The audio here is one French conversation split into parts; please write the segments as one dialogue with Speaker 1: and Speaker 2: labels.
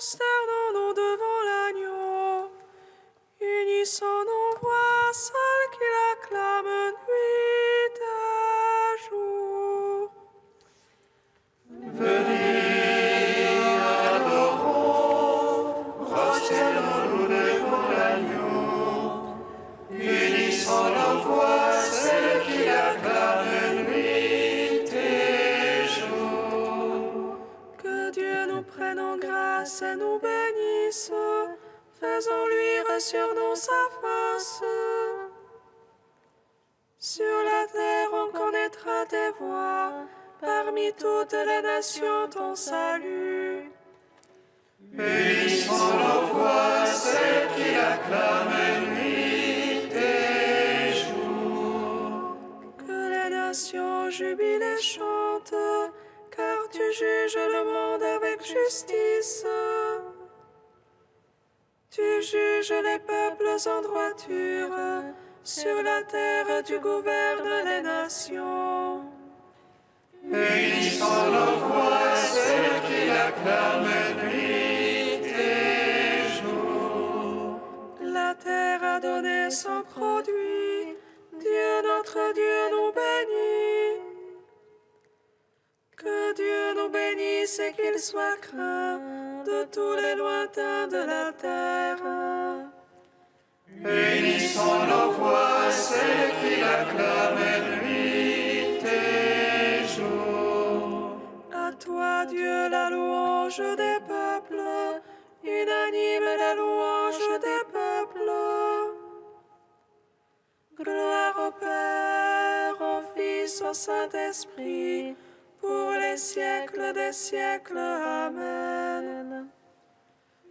Speaker 1: Prosternons-nous devant l'agneau, unissons nos voix, celles qui l'acclament nuit et jour.
Speaker 2: Prosternons-nous devant l'agneau, unissons nos voix, celles qui l'acclament nuit et jour.
Speaker 1: Que Dieu nous prenne en grâce et nous bénisse, faisons luire sur nous sa face. Sur la terre on connaîtra tes voies, parmi toutes les nations ton salut.
Speaker 2: Unissons nos voix, celles qui l'acclament nuit et jour.
Speaker 1: Que les nations jubilent et chantent, car tu juges le monde avec justice. Tu juges les peuples en droiture, sur la terre tu gouvernes les nations.
Speaker 2: Unissons nos voix, celles qui l'acclament nuit et jour.
Speaker 1: La terre a donné son produit, Dieu notre Dieu nous bénit. Que Dieu nous bénisse et qu'il soit craint de tous les lointains de la terre.
Speaker 2: Unissons nos voix, celles qui l'acclament nuit et jour.
Speaker 1: À toi, Dieu, la louange des peuples, unanime la louange des peuples. Gloire au Père, au Fils, au Saint-Esprit, pour les siècles des siècles. Amen.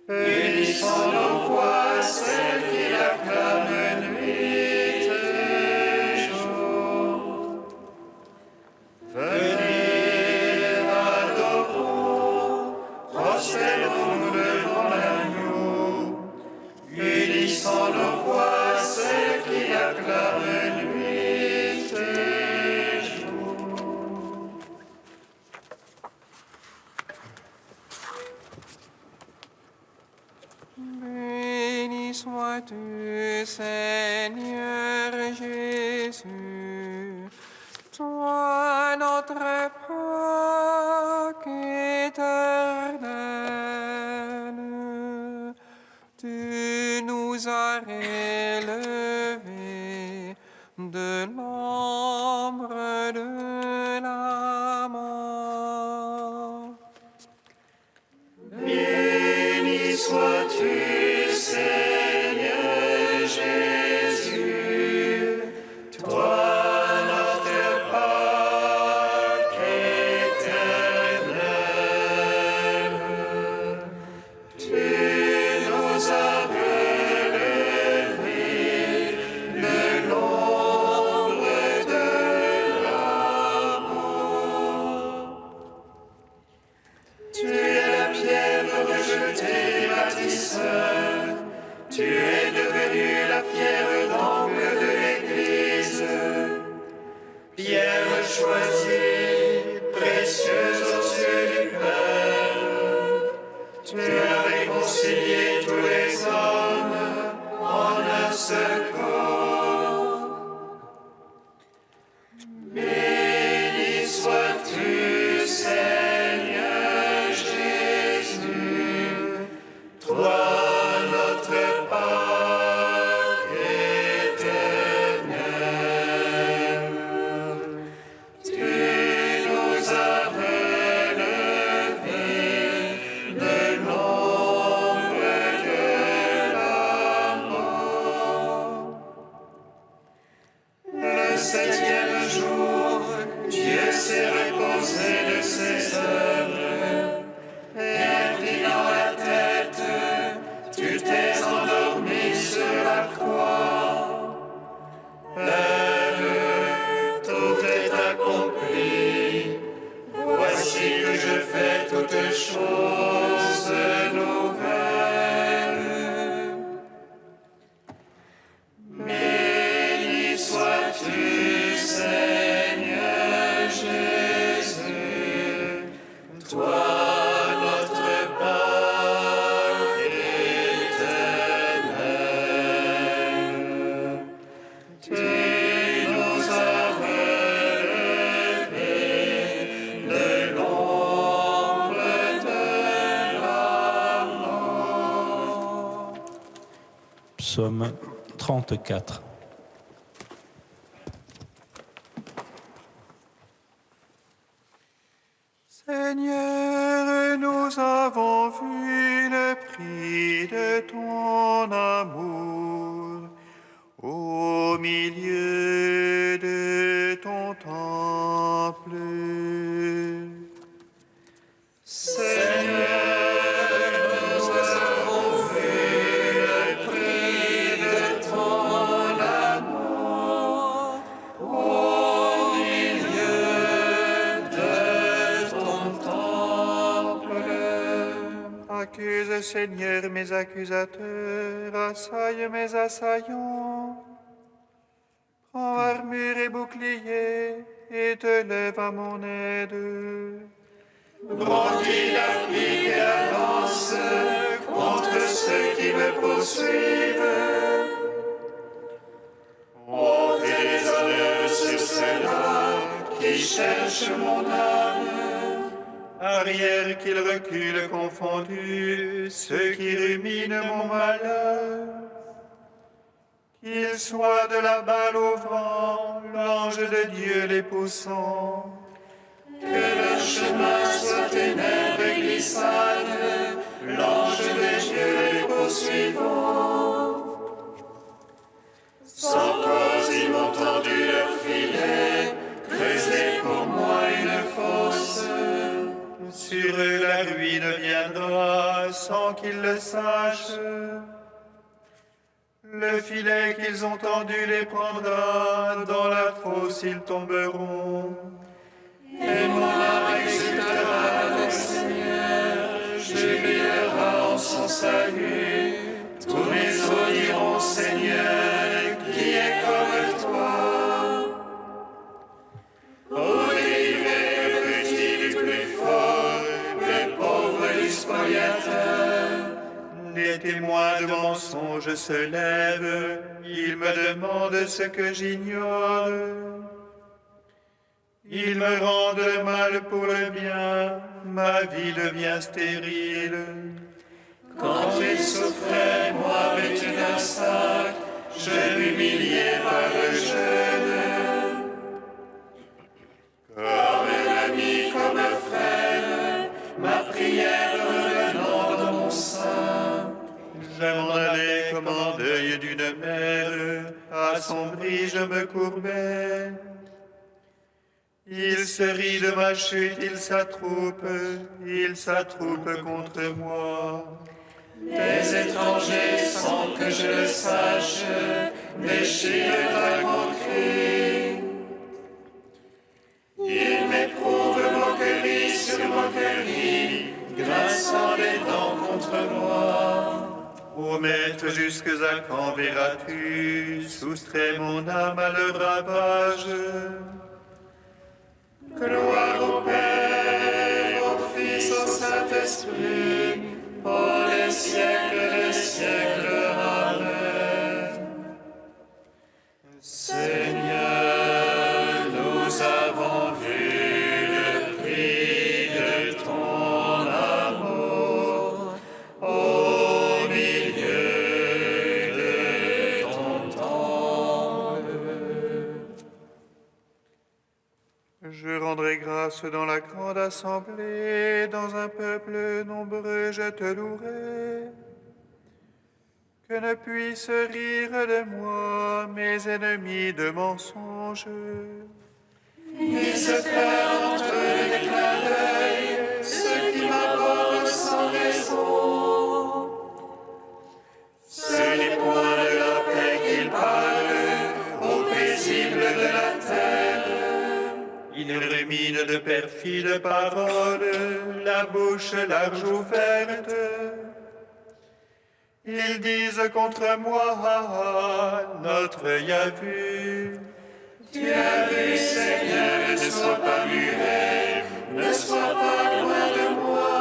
Speaker 2: Unissons nos voix, celles qui l'acclament nuit et jour. Venez, adorons, prosternons-nous devant l'agneau. Unissons nos voix, celles qui l'acclament nuit et jour.
Speaker 3: Béni sois-tu, Seigneur Jésus, toi notre Pâque éternel. Tu nous as relevés de l'ombre de la mort.
Speaker 2: Béni sois-tu, Seigneur Jésus, toi notre Pâque éternel. Tu nous as relevés de l'ombre de la mort. Tu es la pierre rejetée des bâtisseurs. Tu es devenu la pierre d'angle de l'Église. Pierre choisie, précieuse aux yeux du Père. Tu as réconcilié tous les hommes en un seul corps. Béni sois-tu, Seigneur Jésus, toi notre Pâque éternel. Tu nous as relevés de l'ombre de la mort. Le septième jour, Dieu s'est reposé de ses œuvres, et inclinant la tête, tu t'es endormi sur la croix. Père, tout est accompli. Voici que je fais toutes choses nouvelles. Béni sois-tu, Seigneur Jésus, toi notre Pâque
Speaker 4: Psaume 34.
Speaker 2: Seigneur, nous avons vu le prix de ton amour au milieu de ton temple. Seigneur, nous avons vu le prix de ton amour au milieu de ton temple. Accuse, Seigneur, mes accusateurs, assaille mes assaillants. Prends armure et bouclier et te lève à mon aide. Brandis la pique et la lance contre ceux qui me poursuivent. Ôte les honneurs sur ceux-là qui cherchent mon âme. Arrière qu'ils reculent confondus, ceux qui ruminent mon malheur. Qu'ils soient de la balle au vent, l'ange de Dieu les poussant. Que leur chemin soit ténèbres et glissade, l'ange de Dieu les poursuivant. Sans cause, ils m'ont tendu leur filet, creusé pour moi une fosse. Sur eux la ruine viendra sans qu'ils le sachent. Le filet qu'ils ont tendu les prendra, dans la fosse ils tomberont. Et mon âme exultera le Seigneur, jubilera en son salut. Tous mes os diront, Seigneur, qui est comme toi. Ô délivré le petit du plus fort, le pauvre du spoliateur. Les témoins de mensonges se lèvent, ils me demandent ce que j'ignore. Ils me rendent le mal pour le bien, ma vie devient stérile. Quand ils souffraient, moi vêtu d'un sac, je m'humiliais par le jeûne. Comme un ami, comme un frère, ma prière revenant dans mon sein. Je m'en allais comme en deuil d'une mère, assombri je me courbais. Il se rit de ma chute, il s'attroupe contre moi. Des étrangers, sans que je le sache, déchirent à grands cris. Ils m'éprouvent moquerie sur moquerie, grinçant les dents contre moi. Ô maître, jusque à quand verras-tu soustraire mon âme à leur ravage? Gloire au Père, au Fils, au Saint-Esprit, pour les siècles des siècles. Amen. Seigneur, nous avons vu le prix de ton amour au milieu de ton temple. Je rendrai grâce dans la grande assemblée, dans un peuple nombreux je te louerai. Que ne puissent rire de moi mes ennemis de mensonges. Ils se font entre eux des clins d'œil, ceux qui m'abordent sans raison. Ce n'est point de la paix qu'ils parlent, aux paisibles de la terre. Ils ruminent de perfides paroles, la bouche large ouverte. Ils disent contre moi, notre œil a vu. Tu as vu, Seigneur, ne sois pas muet, ne sois pas loin de moi.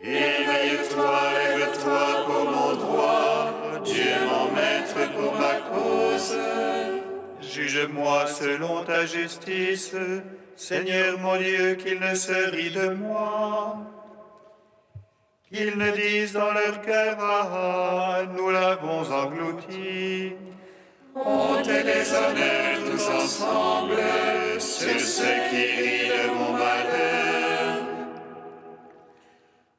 Speaker 2: Éveille-toi, lève-toi pour mon droit, Dieu mon maître pour ma cause. Juge-moi selon ta justice, Seigneur mon Dieu, qu'il ne se rit de moi. qu'ils ne disent dans leur cœur, ah, nous l'avons englouti.
Speaker 1: Honte et déshonneur tous ensemble sur ceux qui rient de mon malheur.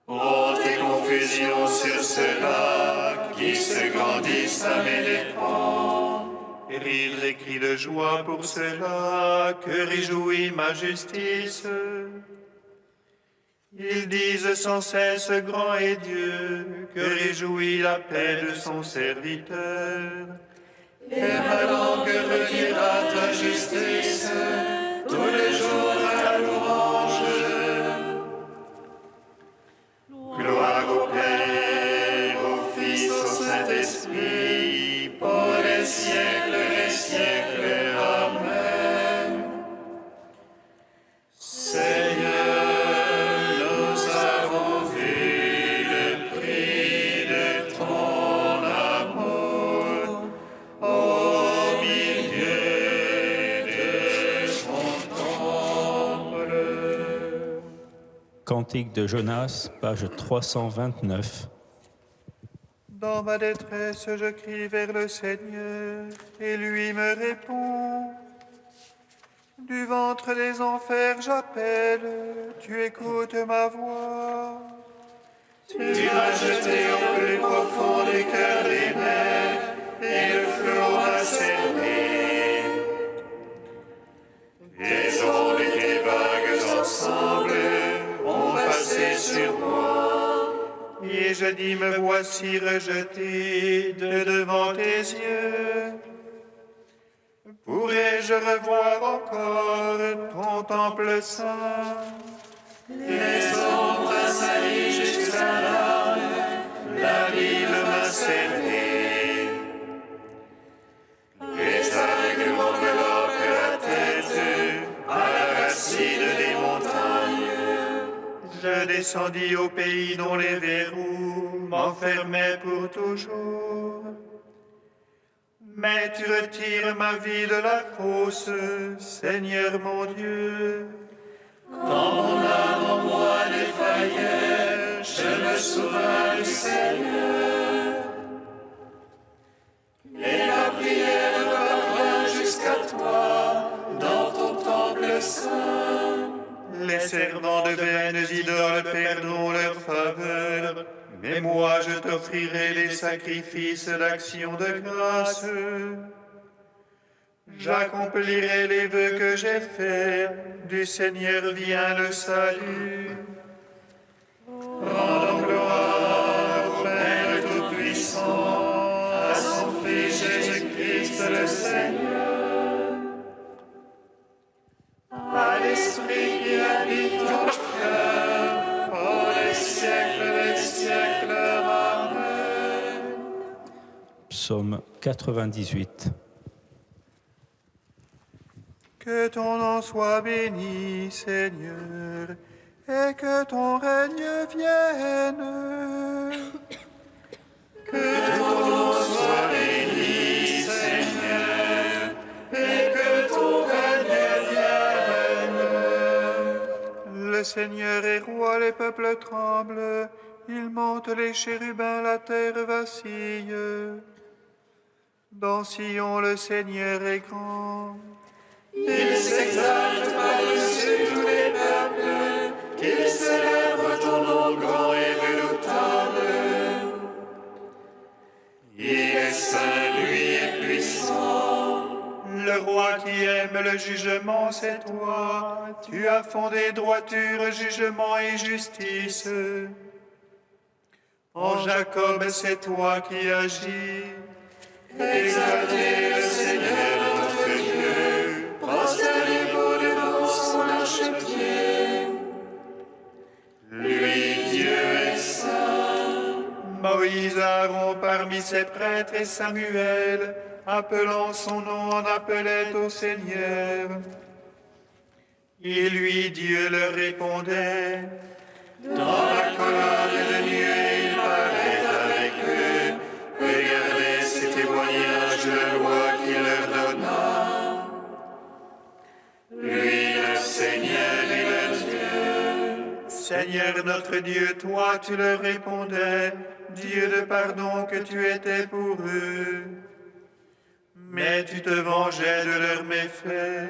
Speaker 1: Honte et confusion sur ceux-là qui se grandissent à mes dépens.
Speaker 2: Rire et cris de joie pour ceux-là que réjouit ma justice. Ils disent sans cesse, grand est Dieu, que réjouit la paix de son serviteur.
Speaker 1: Et ma langue redira ta justice, tous les jours ta louange.
Speaker 2: Gloire au Père, au Fils, au Saint-Esprit,
Speaker 1: Pour les siècles, Amen. Seigneur, nous avons vu le prix de ton amour au milieu de ton temple.
Speaker 4: Cantique de Jonas, page 329.
Speaker 2: Dans ma détresse, je crie vers le Seigneur, et lui me répond. Du ventre des enfers, j'appelle, tu écoutes ma voix.
Speaker 1: Tu m'as jeté au plus profond du cœur des mers, et le flot m'a cerné. Des ondes et des vagues ensemble ont passé sur moi.
Speaker 2: Et je dis, me voici rejeté de devant tes yeux. Pourrais-je revoir encore ton temple saint?
Speaker 1: Les ombres assaillies jusqu'à l'âme, l'abîme m'a cerné. Les aveugles m'enveloppent la tête, à la racine des montagnes.
Speaker 2: Je descendis au pays dont les verrous m'enfermaient pour toujours. Mais tu retires ma vie de la fosse, Seigneur mon Dieu.
Speaker 1: Quand mon âme en moi défaillait, je me souvins du Seigneur. Et ma prière parvint jusqu'à toi, dans ton temple saint.
Speaker 2: Les servants de vaines idoles perdront leur faveur, mais moi je t'offrirai les sacrifices d'action de grâce. J'accomplirai les vœux que j'ai faits, du Seigneur vient le salut.
Speaker 1: Rendons gloire au Père Tout-Puissant, à son Fils Jésus-Christ le Seigneur, à l'Esprit qui habite au cœur, pour les siècles des siècles. Amen.
Speaker 4: Psaume 98.
Speaker 2: Que ton nom soit béni, Seigneur, et que ton règne vienne.
Speaker 1: Que ton nom soit béni, Seigneur, et que ton règne vienne.
Speaker 2: Le Seigneur est roi, les peuples tremblent, il monte les chérubins, la terre vacille. Dans Sion, le Seigneur est grand.
Speaker 1: Il s'exalte par-dessus tous les peuples, qu'il célèbre ton nom grand et redoutable. Il est saint, lui est puissant.
Speaker 2: Le roi qui aime le jugement, c'est toi. Tu as fondé droiture, jugement et justice. En Jacob, c'est toi qui agis.
Speaker 1: Exaltez le Seigneur notre Dieu, prosternez-vous devant son archepied. Lui, Dieu est saint.
Speaker 2: Moïse, Aaron parmi ses prêtres et Samuel, appelant son nom, en appelait au Seigneur. Et lui, Dieu leur répondait.
Speaker 1: Dans la colonne de nuée, il paraît avec eux. Regardez ces témoignages de la loi qu'il leur donna. Lui, le Seigneur est le Dieu.
Speaker 2: Seigneur notre Dieu, toi tu leur répondais, Dieu de pardon que tu étais pour eux. Mais tu te vengeais de leurs méfaits.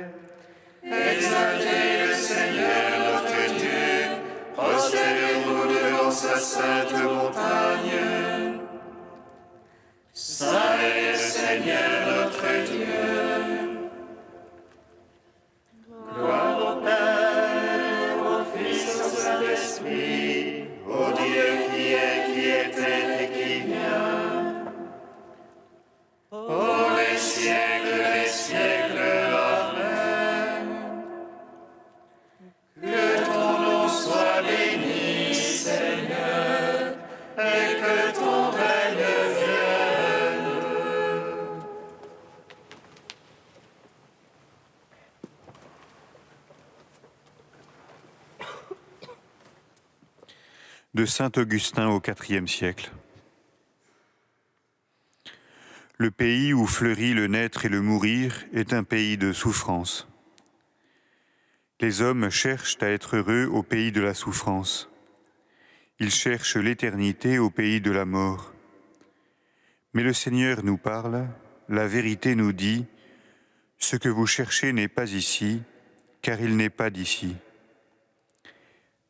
Speaker 1: Exaltez le Seigneur notre Dieu, prosternez-vous devant sa sainte montagne. Saint est le Seigneur notre Dieu. Gloire au Père, au Fils, au Saint-Esprit, au Dieu qui est, qui était et qui vient. Pour les siècles des siècles, Amen. Que ton nom soit béni, Seigneur, et que ton règne vienne.
Speaker 2: De saint Augustin au IVe siècle. Le pays où fleurit le naître et le mourir est un pays de souffrance. Les hommes cherchent à être heureux au pays de la souffrance. Ils cherchent l'éternité au pays de la mort. Mais le Seigneur nous parle, la vérité nous dit, « Ce que vous cherchez n'est pas ici, car il n'est pas d'ici. »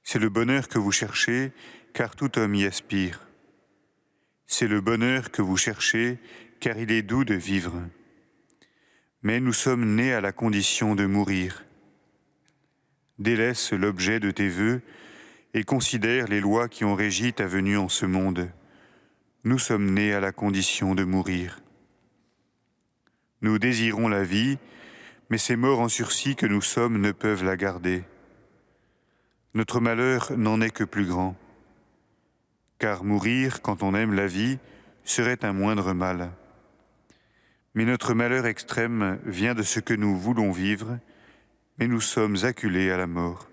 Speaker 2: C'est le bonheur que vous cherchez, car tout homme y aspire. C'est le bonheur que vous cherchez, car il est doux de vivre. Mais nous sommes nés à la condition de mourir. Délaisse l'objet de tes vœux et considère les lois qui ont régi ta venue en ce monde. Nous sommes nés à la condition de mourir. Nous désirons la vie, mais ces morts en sursis que nous sommes ne peuvent la garder. Notre malheur n'en est que plus grand. Car mourir, quand on aime la vie, serait un moindre mal. Mais notre malheur extrême vient de ce que nous voulons vivre, mais nous sommes acculés à la mort.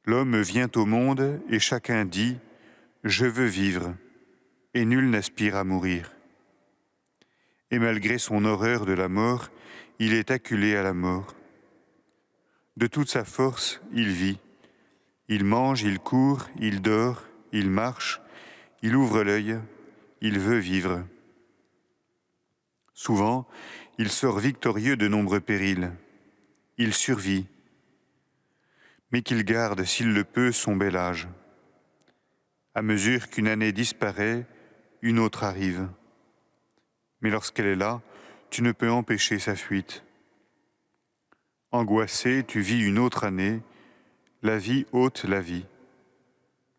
Speaker 2: L'homme vient au monde et chacun dit « Je veux vivre » et nul n'aspire à mourir. Et malgré son horreur de la mort, il est acculé à la mort. De toute sa force, il vit. Il mange, il court, il dort, il marche, il ouvre l'œil, il veut vivre. Souvent, il sort victorieux de nombreux périls. Il survit, mais qu'il garde, s'il le peut, son bel âge. À mesure qu'une année disparaît, une autre arrive. Mais lorsqu'elle est là, tu ne peux empêcher sa fuite. Angoissé, tu vis une autre année, la vie ôte la vie.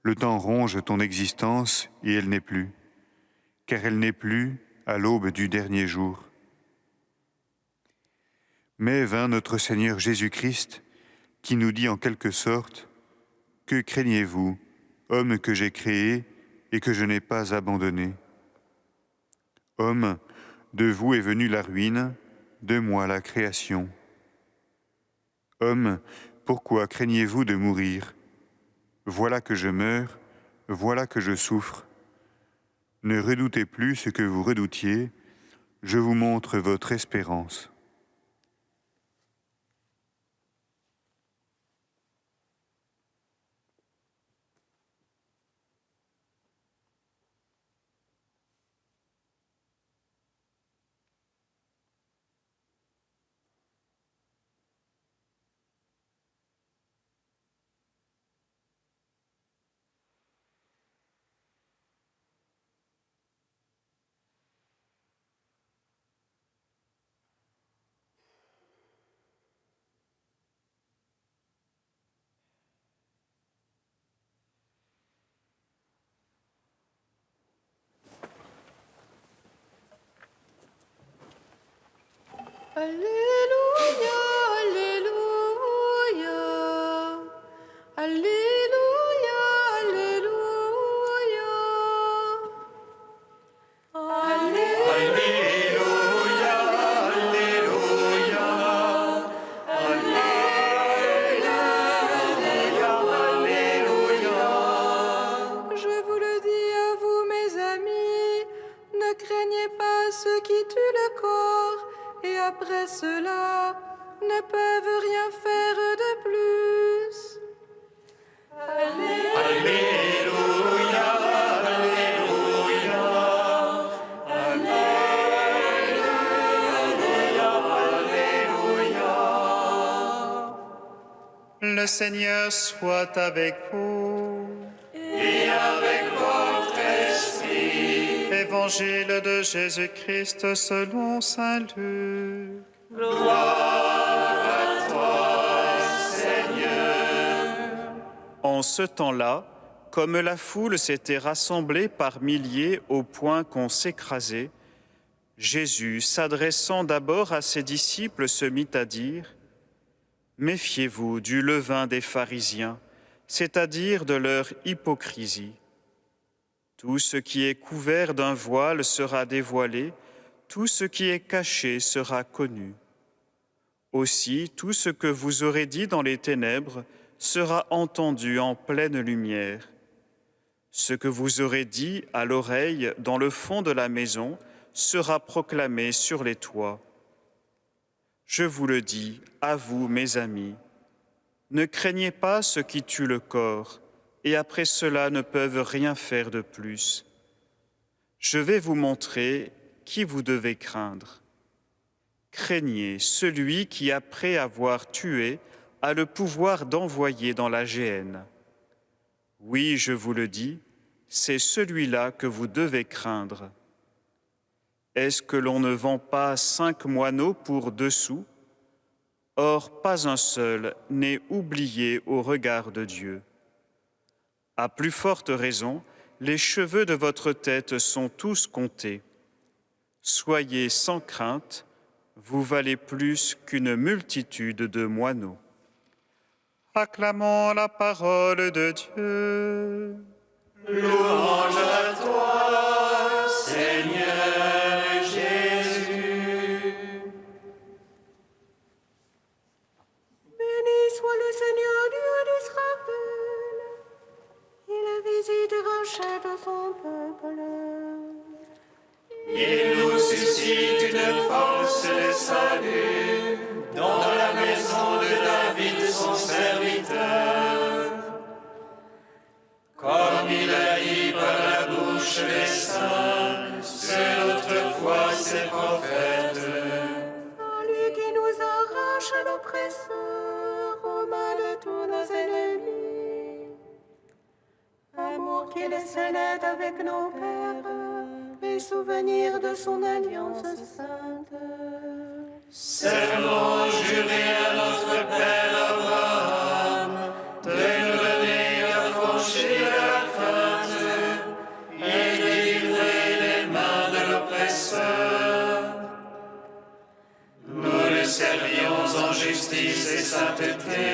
Speaker 2: Le temps ronge ton existence et elle n'est plus, car elle n'est plus à l'aube du dernier jour. Mais vint notre Seigneur Jésus-Christ, qui nous dit en quelque sorte « Que craignez-vous, homme que j'ai créé et que je n'ai pas abandonné ? Homme, de vous est venue la ruine, de moi la création. Homme, pourquoi craignez-vous de mourir ? Voilà que je meurs, voilà que je souffre. Ne redoutez plus ce que vous redoutiez, je vous montre votre espérance. »
Speaker 5: Alléluia, Alléluia, Alléluia, Alléluia.
Speaker 1: Alléluia, Alléluia, Alléluia.
Speaker 5: Je vous le dis à vous, mes amis, ne craignez pas ceux qui tuent le corps, et après cela ne peuvent rien faire de plus.
Speaker 1: Alléluia, Alléluia, Alléluia, Alléluia.
Speaker 2: Le Seigneur soit avec vous.
Speaker 1: Et avec votre esprit,
Speaker 2: Évangile de Jésus-Christ selon saint Luc.
Speaker 1: gloire à toi, Seigneur.
Speaker 2: En ce temps-là, comme la foule s'était rassemblée par milliers au point qu'on s'écrasait, Jésus, s'adressant d'abord à ses disciples, se mit à dire : Méfiez-vous du levain des pharisiens, c'est-à-dire de leur hypocrisie. Tout ce qui est couvert d'un voile sera dévoilé, tout ce qui est caché sera connu. Aussi, tout ce que vous aurez dit dans les ténèbres sera entendu en pleine lumière. Ce que vous aurez dit à l'oreille dans le fond de la maison sera proclamé sur les toits. Je vous le dis, à vous, mes amis, ne craignez pas ceux qui tuent le corps, et après cela ne peuvent rien faire de plus. Je vais vous montrer qui vous devez craindre. Craignez celui qui, après avoir tué, a le pouvoir d'envoyer dans la géhenne. Oui, je vous le dis, c'est celui-là que vous devez craindre. Est-ce que l'on ne vend pas 5 moineaux pour 2 sous ? Or, pas un seul n'est oublié au regard de Dieu. À plus forte raison, les cheveux de votre tête sont tous comptés. Soyez sans crainte, vous valez plus qu'une multitude de moineaux. Acclamons la parole de Dieu.
Speaker 1: Louange à toi, Seigneur Jésus.
Speaker 5: Béni soit le Seigneur Dieu d'Israël. Il visite et rachète son peuple.
Speaker 1: Il nous suscite une force de salut dans la maison de David, son serviteur. Comme il a dit par la bouche des saints, c'est autrefois ses prophètes.
Speaker 5: À lui qui nous arrache à l'oppresseur, aux mains de tous nos ennemis. Amour qu'il scellait avec nos pères, et souvenir de son alliance sainte.
Speaker 1: Serment juré à notre Père Abraham, de nous donner affranchis de la crainte et délivrer les mains de l'oppresseur. Nous le servions en justice et sainteté,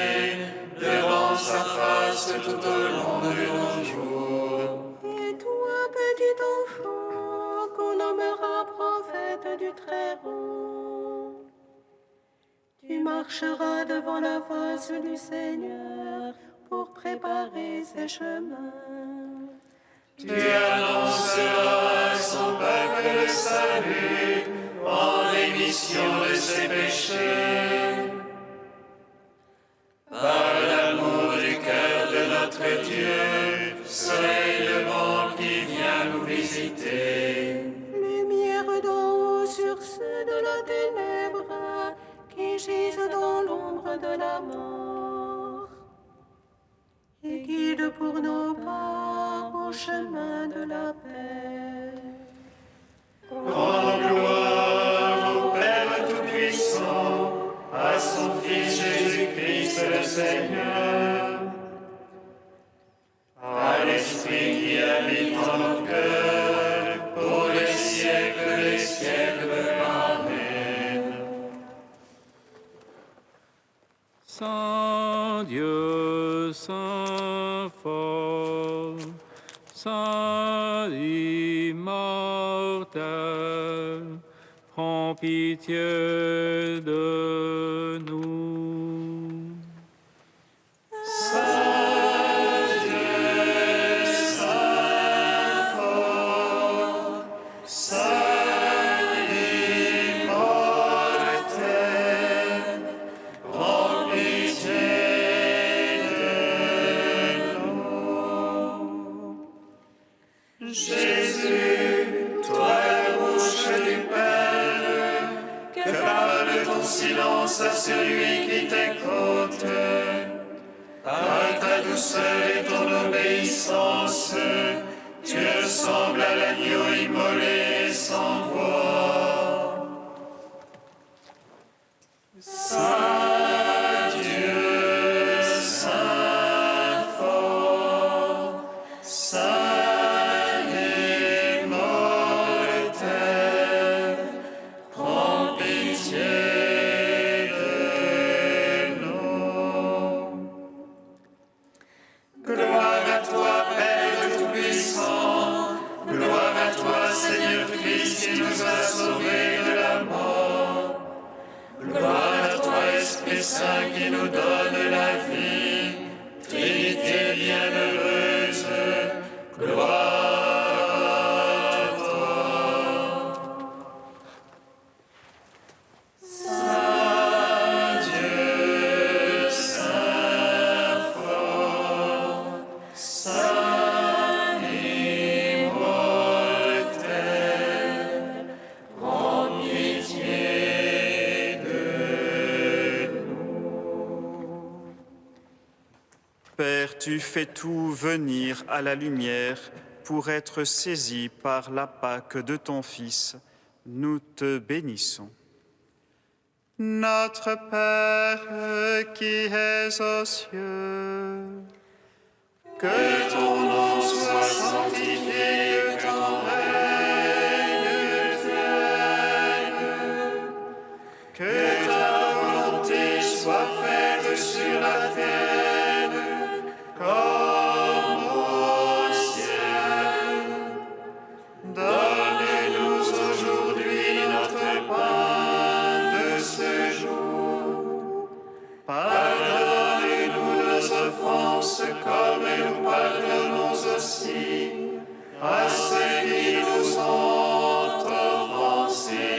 Speaker 1: devant sa face tout au long de nos jours.
Speaker 5: Et toi, petit enfant, qu'on nommera prophète du Très-Haut, tu marcheras devant la face du Seigneur pour préparer ses chemins.
Speaker 1: Tu annonceras à son peuple le salut en rémission de ses péchés. Par l'amour du cœur de notre Dieu, soleil levant qui vient nous visiter.
Speaker 5: Lumière d'en haut sur ceux de la ténèbre qui gisent dans l'ombre de la mort. Et guide pour nos pas au chemin de la paix.
Speaker 1: Grande gloire au Père Tout-Puissant, à son Fils Jésus-Christ le Seigneur, à l'Esprit qui habite en nos cœurs, pour les siècles des siècles. Amen.
Speaker 3: Saint Dieu, Saint fort, Saint immortel, prends pitié de nous.
Speaker 1: Jésus, toi la bouche du Père, que parle ton silence à celui qui t'écoute. Par ta douceur et ton obéissance, tu ressembles à l'agneau immolé sans voix. Saint Dieu, Saint fort, Saint immortel, prends pitié de nous. Gloire à toi, Père Tout-Puissant, gloire à toi, Seigneur Christ, qui nous a sauvés de la mort. Gloire à toi, Esprit Saint, qui nous donne la vie, Trinité bienheureuse, gloire à toi. Saint Dieu, Saint fort, Saint immortel, prends pitié de nous.
Speaker 6: Père, tu fais tout venir à la lumière pour être saisi par la Pâque de ton Fils. Nous te bénissons.
Speaker 2: Notre Père qui es aux cieux,
Speaker 1: Que ton nom soit sanctifié, que ton règne vienne, que ta volonté soit faite sur la terre comme au ciel. Donne-nous aujourd'hui notre pain de ce jour. Pardonne-nous nos offenses comme nous pardonnons aussi à ceux qui nous ont offensés.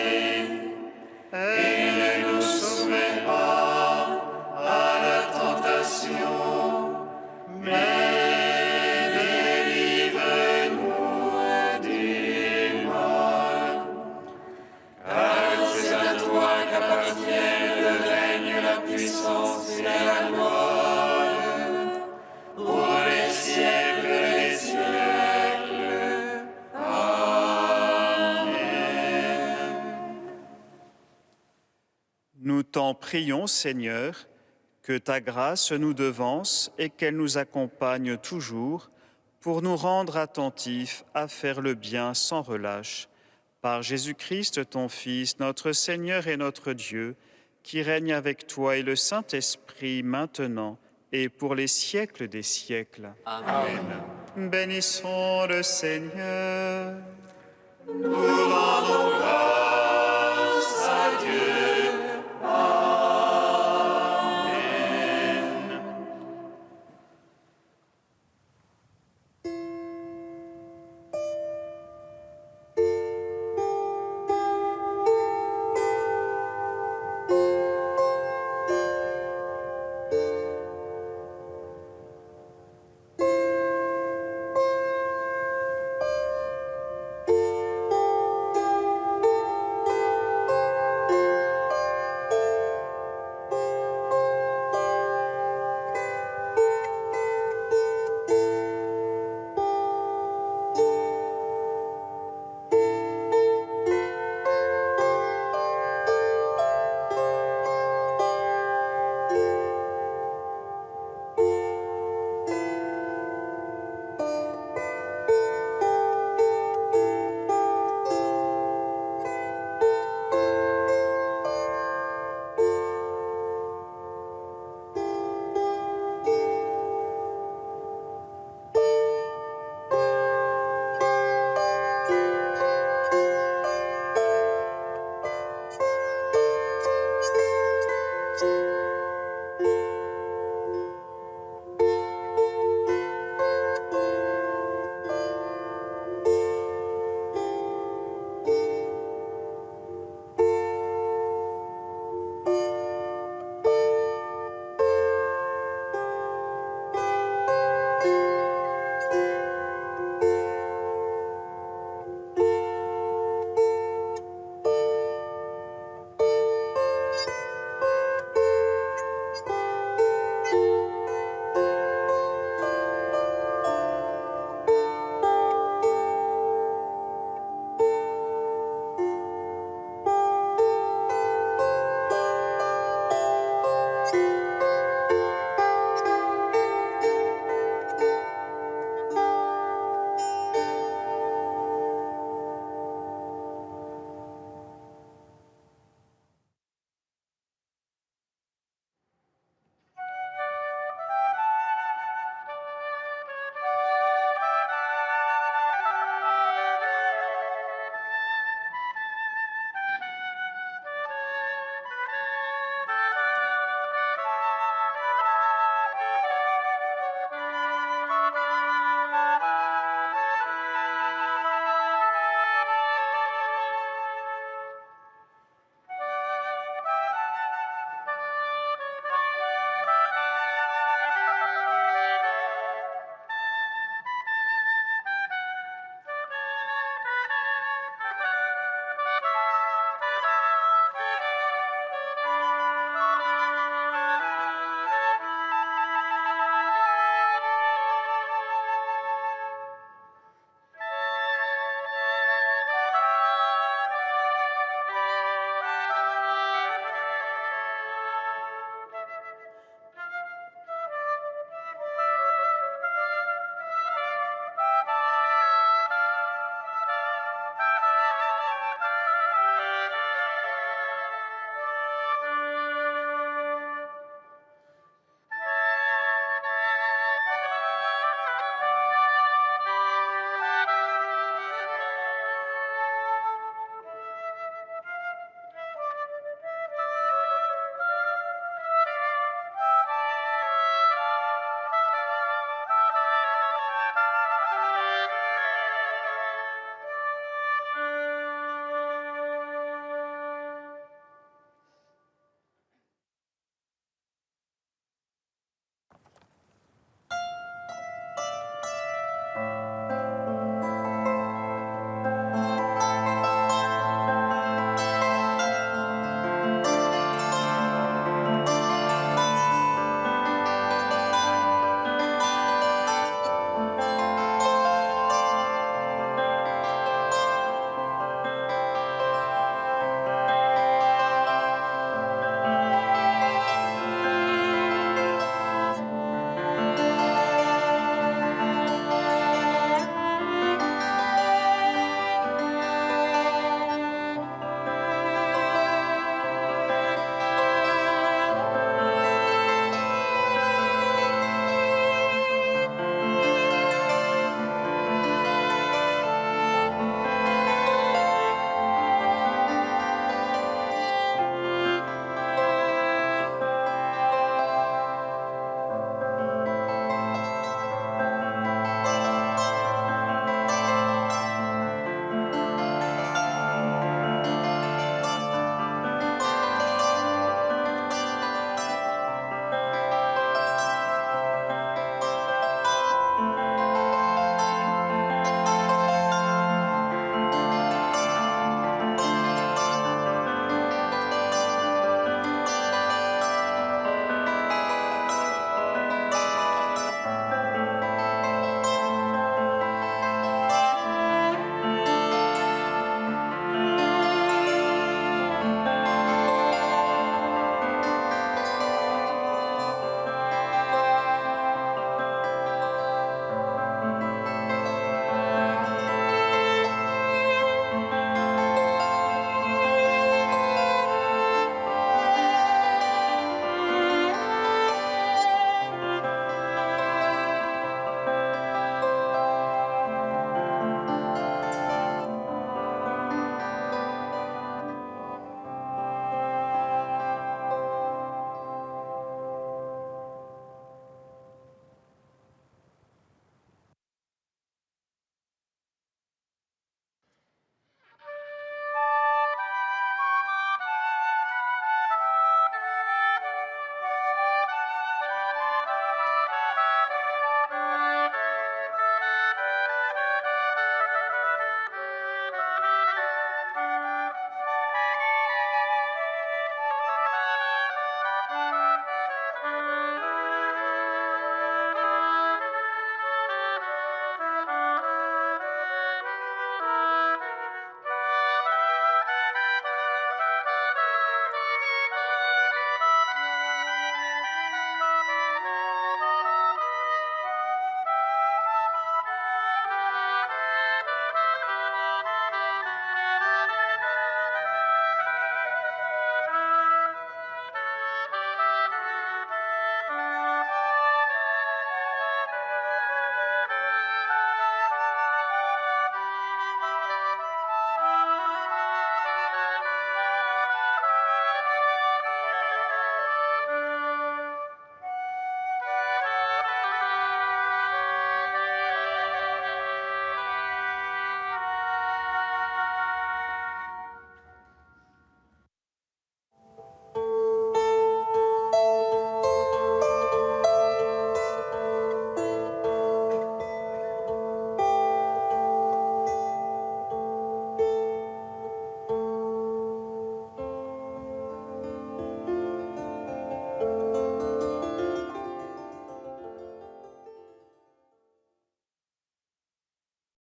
Speaker 1: Et ne nous soumets pas à la tentation, mais délivre-nous du mal. Car c'est à toi qu'appartiennent le règne, la puissance et la gloire, pour les siècles des siècles. Amen.
Speaker 6: Nous t'en prions, Seigneur, que ta grâce nous devance et qu'elle nous accompagne toujours pour nous rendre attentifs à faire le bien sans relâche. Par Jésus-Christ, ton Fils, notre Seigneur et notre Dieu, qui règne avec toi et le Saint-Esprit maintenant et pour les siècles des siècles.
Speaker 1: Amen.
Speaker 2: bénissons le Seigneur.
Speaker 1: Nous rendons grâce